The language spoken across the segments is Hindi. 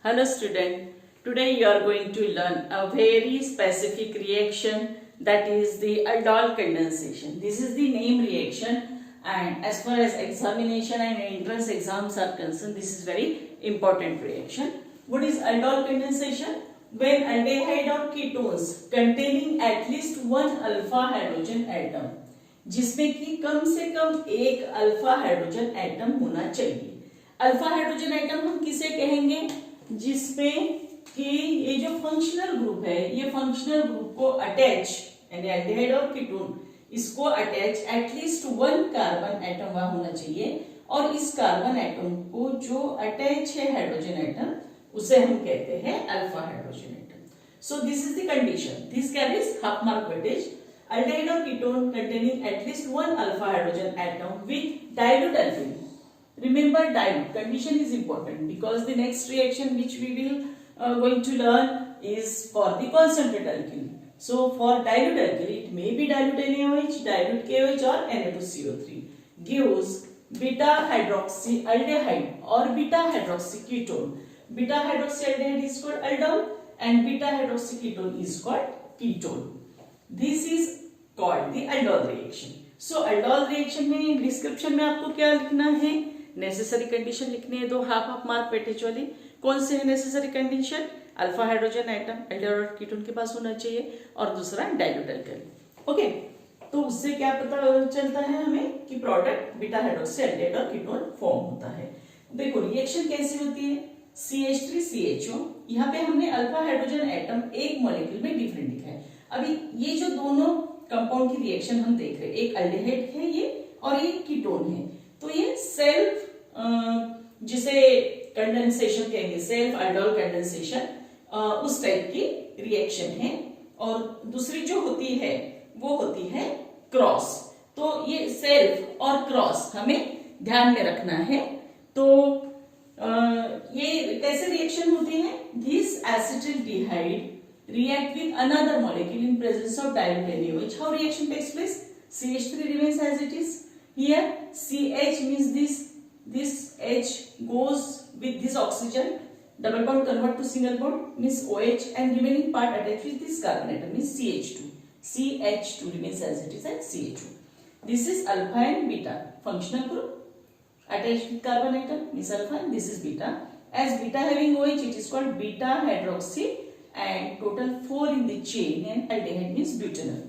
Hello student, today you are going to learn a very specific reaction, that is the aldol condensation. This is the name reaction, and as far as examination and entrance exams are concerned, this is very important reaction. What is aldol condensation? When aldehyde or ketones containing at least one alpha hydrogen atom, जिसमें कि कम से कम एक अल्फा हाइड्रोजन एटम होना चाहिए. अल्फा हाइड्रोजन एटम हम किसे कहेंगे? जिसमें कि ये जो फंक्शनल ग्रुप है, ये फंक्शनल ग्रुप को अटैच, यानी एल्डिहाइड और कीटोन, इसको attach at least one carbon atom वहां होना चाहिए, और इस कार्बन एटम को जो अटैच है हाइड्रोजन एटम, उसे हम कहते हैं alpha hydrogen atom. So this is the condition. This carries half mark weightage. Aldehyde or ketone containing at least one alpha hydrogen atom with dilute alkali. Remember, dilute condition is important because the next reaction which we will going to learn is for the concentrate alkali. So for dilute alkali, it may be dilute NaOH, dilute KOH or Na2CO3 gives beta hydroxy aldehyde or beta hydroxy ketone. Beta hydroxy aldehyde is called aldol and beta hydroxy ketone is called ketone. This is called the aldol reaction. So aldol reaction में डिस्क्रिप्शन में आपको क्या लिखना है? नेसेसरी कंडीशन लिखनी है, दो हाफ मार्क वेटेज वाली. कौन से है necessary condition? Alpha hydrogen atom aldehyde और कीटोन के पास होना चाहिए, और दूसरा डाइल्यूट अल्कली. ओके, तो उससे क्या पता चलता है हमें कि प्रोडक्ट बीटा हाइड्रोक्सी एल्डिहाइड और कीटोन फॉर्म होता है. देखो रिएक्शन कैसी होती है. CH3CHO, यहाँ पे हमने अल्फा हाइड्रोजन एटम एक मॉलिक्यूल में डिफरेंट लिखा है. अभी ये जो दोनों कंपाउंड की रिएक्शन हम देख रहे हैं, एक अल्डिहाइड है ये और ये कीटोन है, तो ये सेल्फ जिसे कंडेंसेशन कहेंगे, सेल्फ aldol कंडेंसेशन, उस टाइप की रिएक्शन है. और दूसरी जो होती है वो होती है क्रॉस. तो ये सेल्फ और क्रॉस हमें ध्यान में रखना है. तो ये कैसे रिएक्शन होती है? This acetaldehyde react with another molecule in presence of dilute NaOH. How reaction takes place? CH3 remains as it is. Here CH means this H goes with this oxygen, double bond convert to single bond means OH, and remaining part attached with this carbon atom means CH2. CH2 remains as it is and CH2. This is alpha and beta functional group attached with carbon atom means alpha, and this is beta. As beta having OH, it is called beta hydroxy, and total 4 in the chain, and aldehyde means butanol,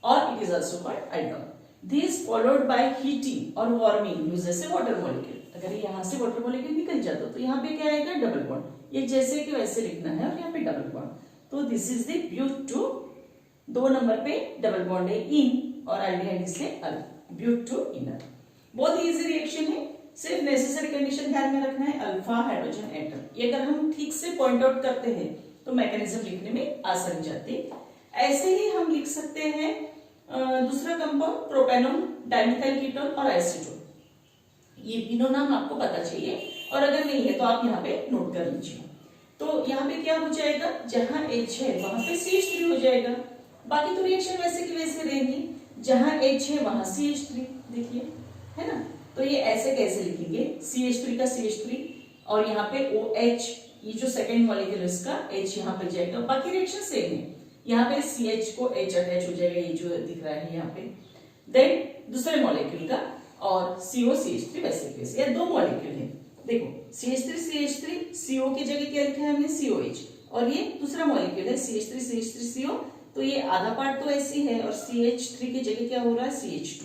or it is also called aldol. This followed by heating or warming uses a water molecule. अगर यहाँ से water molecule निकल जाता तो यहाँ पे क्या आएगा? Double bond. ये जैसे कि वैसे लिखना है, और यहाँ पे डबल बॉन्ड. तो दिस इज द ब्यूट-2. 2 नंबर पे डबल बॉन्ड है इन, और aldehyde इससे अलग, ब्यूट-2 इनर. बहुत इजी रिएक्शन है. सिर्फ नेसेसरी कंडीशन ध्यान में रखना है, अल्फा हाइड्रोजन एटम. ये अगर हम ठीक से पॉइंट आउट करते हैं तो मैकेनिज्म लिखने में आसान जाती. ऐसे ही हम लिख सकते हैं दूसरा कंपाउंड, प्रोपेनॉन, डाइमिथाइल कीटोन और एसीटोन. ये तीनों नाम आपको पता चाहिए, और अगर नहीं है तो आप यहाँ पे नोट कर लीजिए. तो यहाँ पे क्या हो जाएगा? जहां H है वहां पे CH3 हो जाएगा. बाकी तो रिएक्शन वैसे की वैसे रहेगी. जहां H है वहां CH3, देखिए है ना. तो ये ऐसे कैसे लिखेंगे? CH3 का CH3, और यहाँ पे OH, ये जो सेकेंड मॉलिक्यूल है इसका H यहाँ पे जाएगा. बाकी रिएक्शन सेम है. यहाँ पे CH को H अटैच हो जाएगा, ये जो दिख रहा है यहाँ पे. देन दूसरे मॉलिक्यूल का, और CO CH3 वैसे कैसे. ये दो मॉलिक्यूल है. देखो CH3 CO की जगह क्या लिखा है हमने? COH. और ये दूसरा मॉलिक्यूल है CH3 CO. तो ये आधा पार्ट तो ऐसे है, और CH3 की जगह क्या हो रहा है? CH2.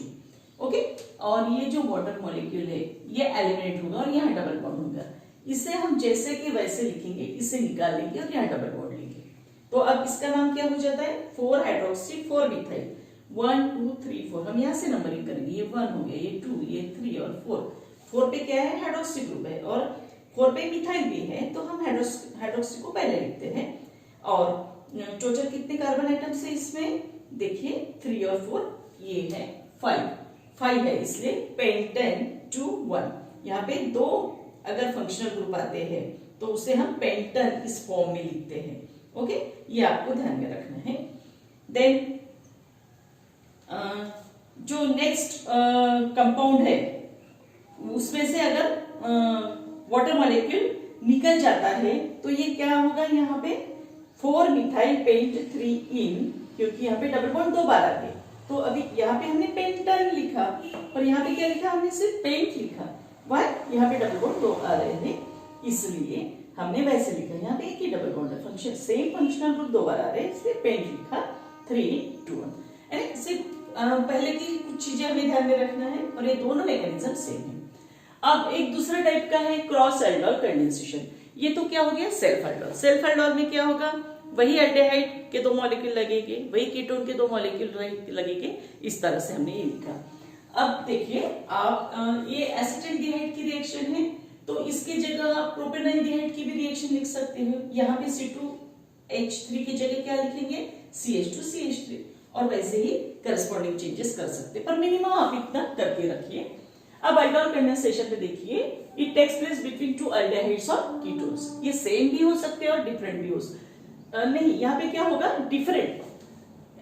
ओके. और ये जो वाटर मॉलिक्यूल है ये एलिमिनेट होगा, और यहाँ डबल बॉन्ड होगा. इसे हम जैसे कि वैसे लिखेंगे, इसे निकाल लेंगे और यहाँ डबल बॉन्ड लेंगे. तो अब इसका नाम क्या हो जाता है? 4 हाइड्रोक्सी 4 मिथाइल. 1 2 3 4 हम यहाँ से नंबरिंग करेंगे. ये 1 हो गया, ये 2, ये 3 और 4. 4 पे क्या है? हाइड्रोक्सी ग्रुप है, और 4 पे मिथाइल भी है, तो हम हाइड्रोक्सी को पहले लिखते हैं. और टोटल कितने कार्बन आइटम्स है इसमें? देखिए 3 और 4, ये है 5 है, इसलिए पेंटेन 2 1. यहाँ पे 2 अगर फंक्शनल ग्रुप आते हैं तो उसे हम पेंटन इस फॉर्म में लिखते हैं. ओके, ये आपको ध्यान में रखना है. देन जो नेक्स्ट कंपाउंड है उसमें से अगर वाटर मॉलिक्यूल निकल जाता है तो ये क्या होगा, यहाँ पे 4 मिथाइल पेंट 3 इन, क्योंकि यहाँ पे डबल बॉन्ड 2 बार आ गए। तो अभी यहाँ पे हमने पेंटन लिखा और यहाँ पे क्या लिखा, हमने सिर्फ पेंट लिखा। वाई, यहाँ पे डबल बॉन्ड 2 आ रहे थे इसलिए हमने वैसे लिखा। यहाँ पे एक ही डबल बॉन्ड है, फंक्शन सेम फंक्शनल ग्रुप 2 बार आ रहे हैं इसलिए पेंट लिखा 3 2 1। सिर्फ पहले की कुछ चीजें हमें ध्यान में रखना है और ये दोनों मैकेनिज्म सेम है। अब एक दूसरा टाइप का है क्रॉस एल्डोल कंडेंसेशन। ये तो क्या हो गया, सेल्फ एल्डोल। सेल्फ एल्डोल में क्या होगा, वही एल्डिहाइड के 2 मॉलिक्यूल लगेंगे, वही कीटोन के 2 मॉलिक्यूल लगेंगे। इस तरह से हमने ये लिखा। अब देखिए आप, ये एसिटाल्डिहाइड की रिएक्शन है तो इसके जगह आप प्रोपेनॉल्डिहाइड की भी रिएक्शन लिख सकते हो। यहाँ पे C2H3 की जगह क्या लिखेंगे, CH2CH3, और वैसे ही करस्पॉन्डिंग चेंजेस कर सकते हैं, पर मिनिमम आप इतना करके रखिए। अब एल्डोल कंडेंसेशन में देखिए, it takes place between 2 aldehydes और कीटोन्स। ये सेम भी हो सकते हैं और डिफरेंट भी हो नहीं, यहाँ पे क्या होगा, डिफरेंट,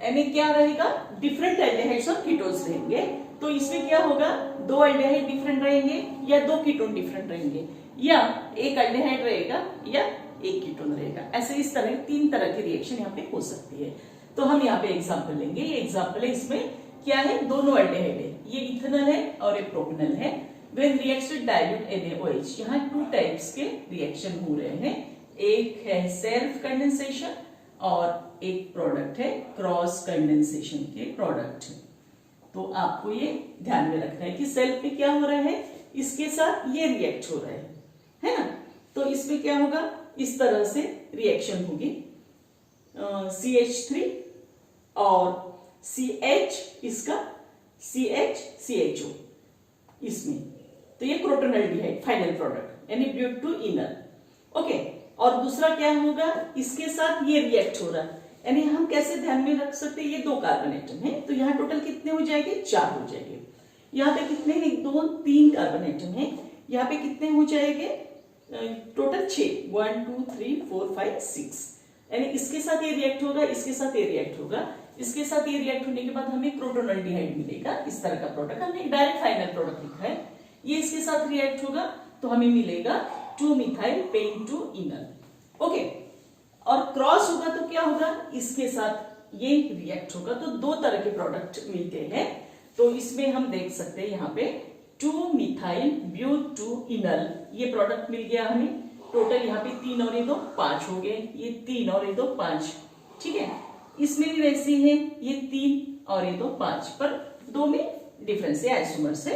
यानी क्या रहेगा, डिफरेंट एल्डिहाइड्स और कीटोन्स रहेंगे। तो इसमें क्या होगा, 2 एल्डिहाइड डिफरेंट रहेंगे या 2 कीटोन डिफरेंट रहेंगे, या एक एल्डिहाइड रहेगा या एक कीटोन रहेगा। ऐसे इस तरह 3 तरह की रिएक्शन यहाँ पे हो सकती है। तो हम यहाँ पे एग्जाम्पल लेंगे। ये एग्जाम्पल है, इसमें क्या है, दोनों एल्डिहाइड है, ये इथेनॉल है और ये प्रोपेनॉल है। When reacts with dilute NaOH, यहाँ 2 टाइप्स के रिएक्शन हो रहे हैं। एक है सेल्फ कंडेंसेशन और एक प्रोडक्ट है क्रॉस कंडेंसेशन के प्रोडक्ट। तो आपको ये ध्यान में रखना है कि सेल्फ में क्या हो रहा है, इसके साथ ये रिएक्ट हो रहा है ना। तो इसमें क्या होगा, इस तरह से रिएक्शन होगी, CH3 और CH, इसका CH-CHO इसमें, तो ये प्रोटोनल्डिहाइड फाइनल प्रोडक्ट यानी ब्यूट टू इनर। ओके, और दूसरा क्या होगा, इसके साथ ये रिएक्ट हो रहा है, यानी हम कैसे ध्यान में रख सकते हैं, ये 2 कार्बन एटम है तो यहाँ टोटल कितने हो जाएंगे, 4 हो जाएंगे। यहाँ पे कितने, 1 2 3 कार्बन एटम है, यहाँ पे कितने हो जाएंगे, टोटल 6, 1 2 3 4 5 6, यानी इसके साथ ये रिएक्ट होगा, इसके साथ ये रिएक्ट होगा, इसके साथ ये रिएक्ट होने के बाद हमें प्रोटोनल्डिहाइड मिलेगा। इस तरह का प्रोडक्ट हमने डायरेक्ट फाइनल प्रोडक्ट लिखा है। ये इसके साथ रिएक्ट होगा तो हमें मिलेगा 2 मिथाइल पेंटोइनल। ओके, और क्रॉस होगा तो क्या होगा, इसके साथ ये रिएक्ट होगा तो 2 तरह के प्रोडक्ट मिलते हैं। तो इसमें हम देख सकते हैं यहाँ पे 2 मिथाइल ब्यूटोइनल, ये प्रोडक्ट मिल गया हमें। टोटल यहाँ पे 3 और ये 2 5 हो गए, ये 3 और ये 2 5, ठीक है। इसमें भी वैसे ही है, ये 3 और ये 2 5, पर 2 में डिफरेंस है, आइसोमर से।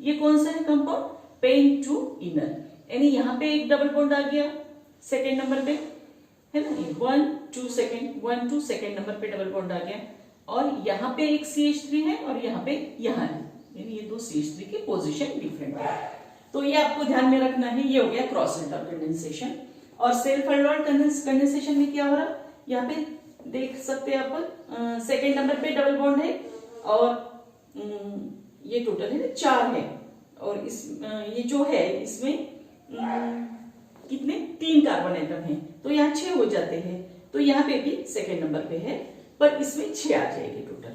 ये कौन सा है कंपाउंड, पेंटोइनल, यानी यहाँ पे एक डबल बॉन्ड आ गया सेकेंड नंबर पे, है ना, 1 2 सेकेंड नंबर पे डबल बॉन्ड आ गया, और यहाँ पे एक CH3 है और यहाँ पे यहाँ है, यानी ये 2 CH3 की पोजीशन डिफरेंट है। तो ये आपको ध्यान में रखना है। ये हो गया क्रॉस एल्डोल कंडेंसेशन। और सेल्फ एल्डोल कंडेंसेशन में क्या हो रहा, यहाँ पे देख सकते हैं आप, सेकेंड नंबर पे डबल बॉन्ड है और ये टोटल है 4 है, और इस ये जो है इसमें कितने 3 कार्बन एटम है तो यहाँ 6 हो जाते हैं। तो यहाँ पे भी सेकेंड नंबर पे है, पर इसमें 6 आ जाएगी टोटल,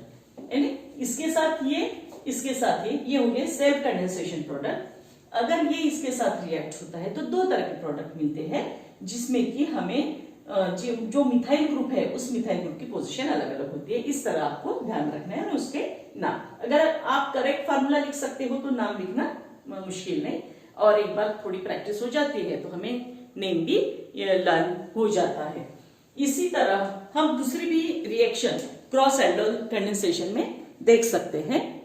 यानी इसके साथ ये हो गया सेल्फ कंडेंसेशन प्रोडक्ट। अगर ये इसके साथ रिएक्ट होता है तो 2 तरह के प्रोडक्ट मिलते हैं, जिसमें कि हमें जो मिथाइल ग्रुप है उस मिथाइल ग्रुप की पोजीशन अलग अलग होती है। इस तरह आपको ध्यान रखना है, और उसके नाम, अगर आप करेक्ट फार्मूला लिख सकते हो तो नाम लिखना मुश्किल नहीं, और एक बार थोड़ी प्रैक्टिस हो जाती है तो हमें नेम भी लर्न हो जाता है। इसी तरह हम दूसरी भी रिएक्शन क्रॉस एल्डोल कंडेंसेशन में देख सकते हैं।